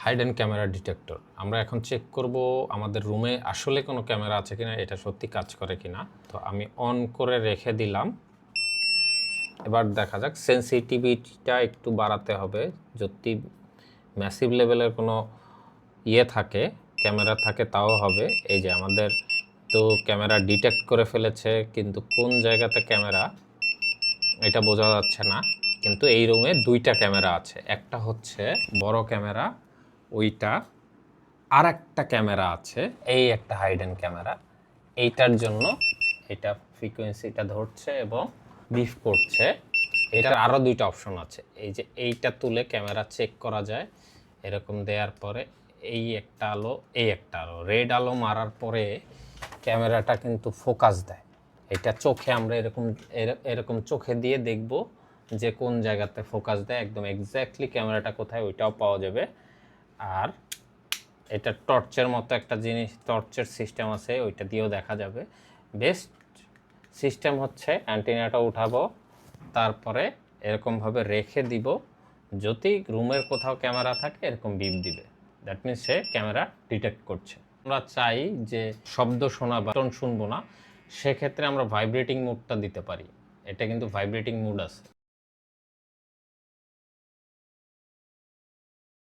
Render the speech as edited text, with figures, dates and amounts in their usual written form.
হাইডেন camera detector. আমরা এখন check করব আমাদের রুমে আসলে কোনো ক্যামেরা আছে কিনা, এটা সত্যি কাজ করে কিনা। তো আমি অন করে রেখে দিলাম। এবার দেখা যাক, সেন্সিটিভিটিটা একটু বাড়াতে হবে। যদি ম্যাসিভ লেভেলের কোনো থাকে, ক্যামেরা থাকে, তাও হবে। এই যে আমাদের তো ক্যামেরা ডিটেক্ট করে ফেলেছে, কিন্তু কোন জায়গাতে ক্যামেরা এটা বোঝা যাচ্ছে না। কিন্তু এই রুমে দুইটা ক্যামেরা আছে, একটা হচ্ছে বড় ক্যামেরা, ওইটা। আর একটা ক্যামেরা আছে, এই একটা হাইডেন ক্যামেরা। এইটার জন্য এটা ফ্রিকোয়েন্সিটা ধরছে এবং বিফ করছে। এটার আরও দুইটা অপশন আছে। এই যে এইটা তুলে ক্যামেরা চেক করা যায়, এরকম দেওয়ার পরে এই একটা আলো, এই একটা আলো, রেড আলো মারার পরে ক্যামেরাটা কিন্তু ফোকাস দেয়। এটা চোখে আমরা এরকম চোখে দিয়ে দেখব যে কোন জায়গাতে ফোকাস দেয়, একদম এক্স্যাক্টলি ক্যামেরাটা কোথায় ওইটাও পাওয়া যাবে। আর এটা টর্চের মতো একটা জিনিস, টর্চের সিস্টেম আছে, ওইটা দিয়েও দেখা যাবে। বেস্ট সিস্টেম হচ্ছে অ্যান্টেনাটা উঠাবো, তারপরে এরকমভাবে রেখে দিব। যদি রুমের কোথাও ক্যামেরা থাকে এরকম বিপ দিবে, that means say camera detect করছে। আমরা চাই যে শব্দ শোনা বা টোন শুনবো না, সেক্ষেত্রে আমরা ভাইব্রেটিং মুডটা দিতে পারি। এটা কিন্তু ভাইব্রেটিং মুড আছে।